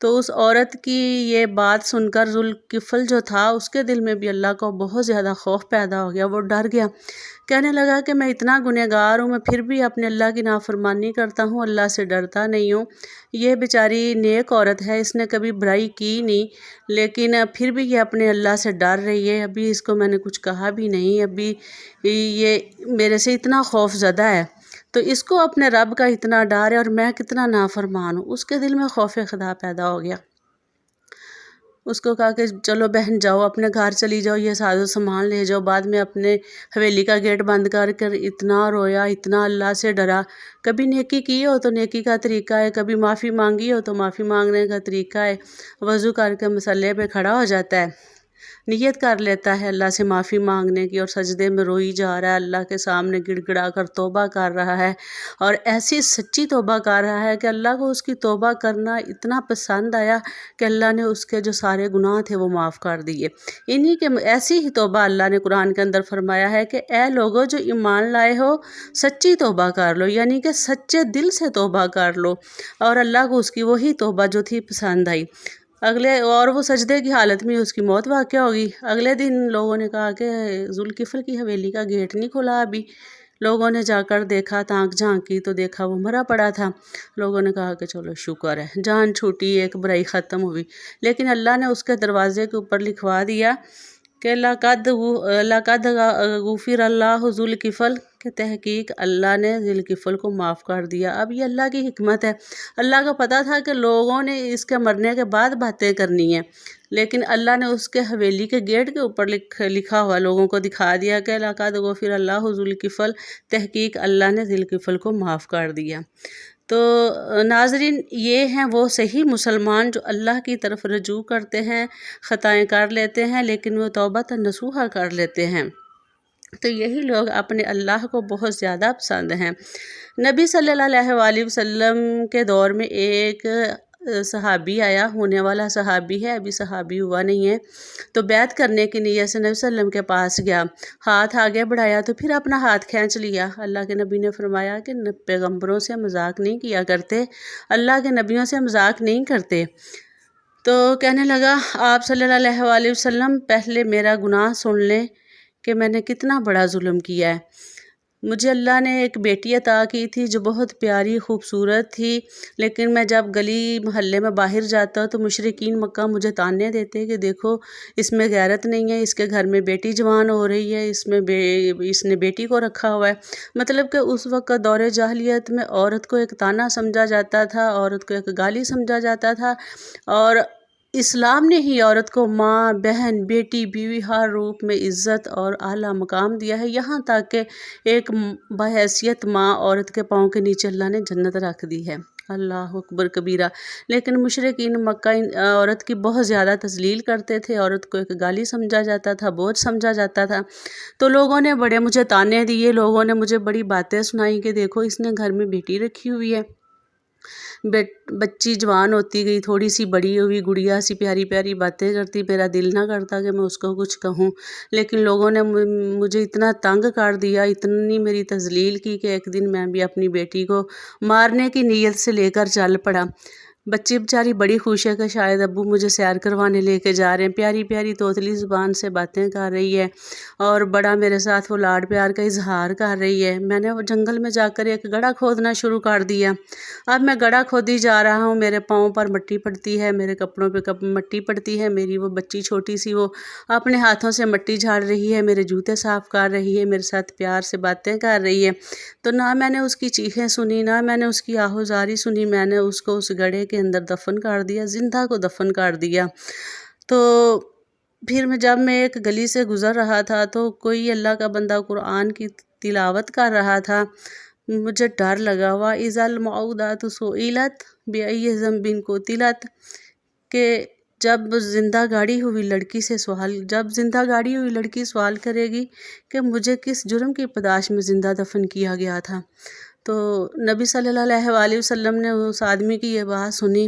تو اس عورت کی یہ بات سن کر ذوالکفل جو تھا اس کے دل میں بھی اللہ کو بہت زیادہ خوف پیدا ہو گیا، وہ ڈر گیا، کہنے لگا کہ میں اتنا گنہگار ہوں، میں پھر بھی اپنے اللہ کی نافرمانی کرتا ہوں، اللہ سے ڈرتا نہیں ہوں۔ یہ بیچاری نیک عورت ہے، اس نے کبھی برائی کی نہیں، لیکن پھر بھی یہ اپنے اللہ سے ڈر رہی ہے، ابھی اس کو میں نے کچھ کہا بھی نہیں، ابھی یہ میرے سے اتنا خوف زدہ ہے، تو اس کو اپنے رب کا اتنا ڈر ہے اور میں کتنا نافرمان ہوں۔ اس کے دل میں خوف خدا پیدا ہو گیا۔ اس کو کہا کہ چلو بہن جاؤ اپنے گھر چلی جاؤ، یہ ساز و سامان لے جاؤ۔ بعد میں اپنے حویلی کا گیٹ بند کر کر اتنا رویا، اتنا اللہ سے ڈرا۔ کبھی نیکی کی ہو تو نیکی کا طریقہ ہے، کبھی معافی مانگی ہو تو معافی مانگنے کا طریقہ ہے۔ وضو کر کے مصلے پہ کھڑا ہو جاتا ہے، نیت کر لیتا ہے اللہ سے معافی مانگنے کی، اور سجدے میں روئی جا رہا ہے، اللہ کے سامنے گڑ گڑا کر توبہ کر رہا ہے، اور ایسی سچی توبہ کر رہا ہے کہ اللہ کو اس کی توبہ کرنا اتنا پسند آیا کہ اللہ نے اس کے جو سارے گناہ تھے وہ معاف کر دیے۔ انہی کے ایسی ہی توبہ اللہ نے قرآن کے اندر فرمایا ہے کہ اے لوگو جو ایمان لائے ہو سچی توبہ کر لو، یعنی کہ سچے دل سے توبہ کر لو، اور اللہ کو اس کی وہی توبہ جو تھی پسند آئی۔ اور وہ سجدے کی حالت میں اس کی موت واقع ہوگی۔ اگلے دن لوگوں نے کہا کہ ذوالکفل کی حویلی کا گیٹ نہیں کھلا ابھی۔ لوگوں نے جا کر دیکھا، تانک جھانک کی تو دیکھا وہ مرا پڑا تھا۔ لوگوں نے کہا کہ چلو شکر ہے، جان چھوٹی، ایک برائی ختم ہوئی۔ لیکن اللہ نے اس کے دروازے کے اوپر لکھوا دیا کہ لقد غفر اللہ ذوالکفل، کہ تحقیق اللہ نے ذوالکفل کو معاف کر دیا۔ اب یہ اللہ کی حکمت ہے۔ اللہ کو پتہ تھا کہ لوگوں نے اس کے مرنے کے بعد باتیں کرنی ہیں، لیکن اللہ نے اس کے حویلی کے گیٹ کے اوپر لکھا ہوا لوگوں کو دکھا دیا کہ لقد غفر اللہ ذوالکفل، تحقیق اللہ نے ذوالکفل کو معاف کر دیا۔ تو ناظرین، یہ ہیں وہ صحیح مسلمان جو اللہ کی طرف رجوع کرتے ہیں، خطائیں کر لیتے ہیں لیکن وہ توبہ نصوحہ کر لیتے ہیں، تو یہی لوگ اپنے اللہ کو بہت زیادہ پسند ہیں۔ نبی صلی اللہ علیہ وسلم کے دور میں ایک صحابی آیا، ہونے والا صحابی ہے، ابھی صحابی ہوا نہیں ہے، تو بیعت کرنے کی نیت سے نبی صلی اللہ علیہ وسلم کے پاس گیا، ہاتھ آگے بڑھایا تو پھر اپنا ہاتھ کھینچ لیا۔ اللہ کے نبی نے فرمایا کہ پیغمبروں سے مذاق نہیں کیا کرتے، اللہ کے نبیوں سے مذاق نہیں کرتے۔ تو کہنے لگا آپ صلی اللہ علیہ وسلم پہلے میرا گناہ سن لیں کہ میں نے کتنا بڑا ظلم کیا ہے۔ مجھے اللہ نے ایک بیٹی عطا کی تھی جو بہت پیاری خوبصورت تھی، لیکن میں جب گلی محلے میں باہر جاتا تو مشرکین مکہ مجھے تانے دیتے کہ دیکھو اس میں غیرت نہیں ہے، اس کے گھر میں بیٹی جوان ہو رہی ہے، اس نے بیٹی کو رکھا ہوا ہے۔ مطلب کہ اس وقت دور جاہلیت میں عورت کو ایک طعنہ سمجھا جاتا تھا، عورت کو ایک گالی سمجھا جاتا تھا، اور اسلام نے ہی عورت کو ماں، بہن، بیٹی، بیوی ہر روپ میں عزت اور اعلیٰ مقام دیا ہے، یہاں تک کہ ایک بحیثیت ماں عورت کے پاؤں کے نیچے اللہ نے جنت رکھ دی ہے۔ اللہ اکبر کبیرہ۔ لیکن مشرکین مکہ عورت کی بہت زیادہ تذلیل کرتے تھے، عورت کو ایک گالی سمجھا جاتا تھا، بوجھ سمجھا جاتا تھا۔ تو لوگوں نے بڑے مجھے تانے دیے، لوگوں نے مجھے بڑی باتیں سنائی کہ دیکھو اس نے گھر میں بیٹی رکھی ہوئی ہے، بچی جوان ہوتی گئی، تھوڑی سی بڑی ہوئی، گڑیا سی پیاری پیاری باتیں کرتی، میرا دل نہ کرتا کہ میں اس کو کچھ کہوں، لیکن لوگوں نے مجھے اتنا تنگ کر دیا، اتنی میری تذلیل کی کہ ایک دن میں بھی اپنی بیٹی کو مارنے کی نیت سے لے کر چل پڑا۔ بچی بیچاری بڑی خوش ہے کہ شاید ابو مجھے سیر کروانے لے کے جا رہے ہیں، پیاری پیاری توتلی زبان سے باتیں کر رہی ہے، اور بڑا میرے ساتھ وہ لاڈ پیار کا اظہار کر رہی ہے۔ میں نے وہ جنگل میں جا کر ایک گڑھا کھودنا شروع کر دیا۔ اب میں گڑھا کھودی جا رہا ہوں، میرے پاؤں پر مٹی پڑتی ہے، میرے کپڑوں پہ مٹی پڑتی ہے، میری وہ بچی چھوٹی سی وہ اپنے ہاتھوں سے مٹی جھاڑ رہی ہے، میرے جوتے صاف کر رہی ہے، میرے ساتھ پیار سے باتیں کر رہی ہے۔ تو نہ میں نے اس کی چیخیں سنی، نہ میں نے اس کی آہوزاری سنی، میں نے اس کو اس گڑھے کے اندر دفن کر دیا، زندہ کو دفن کر دیا۔ تو پھر جب میں ایک گلی سے گزر رہا تھا تو کوئی اللہ کا بندہ قرآن کی تلاوت کر رہا تھا، مجھے ڈر لگا ہوا، اذا الموءودۃ سئلت بأی ذنب قتلت، کہ جب زندہ گاڑی ہوئی لڑکی سوال کرے گی کہ مجھے کس جرم کی پاداش میں زندہ دفن کیا گیا تھا، تو نبی صلی اللہ علیہ وسلم نے اس آدمی کی یہ بات سنی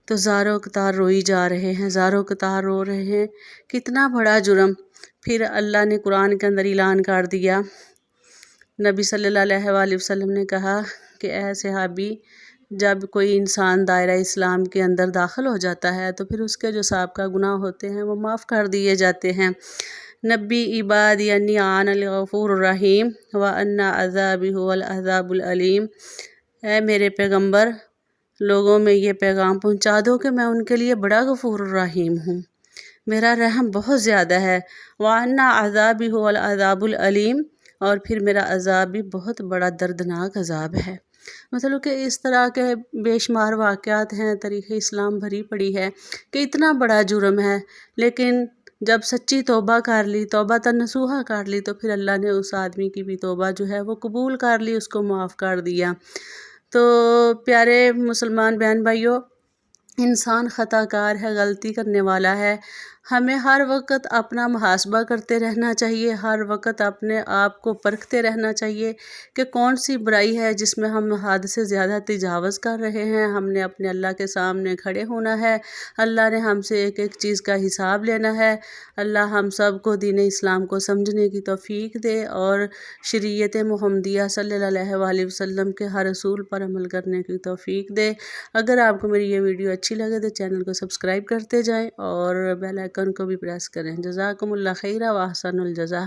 تو زاروں قطار روئی جا رہے ہیں، زاروں قطار رو رہے ہیں، کتنا بڑا جرم۔ پھر اللہ نے قرآن کے اندر اعلان کر دیا، نبی صلی اللہ علیہ وسلم نے کہا کہ اے صحابی جب کوئی انسان دائرہ اسلام کے اندر داخل ہو جاتا ہے تو پھر اس کے جو سابقہ گناہ ہوتے ہیں وہ معاف کر دیے جاتے ہیں۔ نبی عبادی انی انا الغفور الرحیم وان عذابی هو العذاب العلیم۔ اے میرے پیغمبر، لوگوں میں یہ پیغام پہنچا دو کہ میں ان کے لیے بڑا غفور الرحیم ہوں، میرا رحم بہت زیادہ ہے۔ وان عذابی هو العذاب العلیم، اور پھر میرا عذاب بھی بہت بڑا دردناک عذاب ہے۔ مطلب کہ اس طرح کے بے شمار واقعات ہیں، تاریخ اسلام بھری پڑی ہے کہ اتنا بڑا جرم ہے، لیکن جب سچی توبہ کر لی، توبہ نصوحہ کر لی، تو پھر اللہ نے اس آدمی کی بھی توبہ جو ہے وہ قبول کر لی، اس کو معاف کر دیا۔ تو پیارے مسلمان بہن بھائیوں، انسان خطا کار ہے، غلطی کرنے والا ہے، ہمیں ہر وقت اپنا محاسبہ کرتے رہنا چاہیے، ہر وقت اپنے آپ کو پرکھتے رہنا چاہیے کہ کون سی برائی ہے جس میں ہم حد سے زیادہ تجاوز کر رہے ہیں۔ ہم نے اپنے اللہ کے سامنے کھڑے ہونا ہے، اللہ نے ہم سے ایک ایک چیز کا حساب لینا ہے۔ اللہ ہم سب کو دین اسلام کو سمجھنے کی توفیق دے اور شریعت محمدیہ صلی اللہ علیہ وسلم کے ہر رسول پر عمل کرنے کی توفیق دے۔ اگر آپ کو میری یہ ویڈیو اچھی لگے تو چینل کو سبسکرائب کرتے جائیں اور بیل آئیکن کو بھی پریس کریں۔ جزاکم اللہ خیرہ و احسن الجزا۔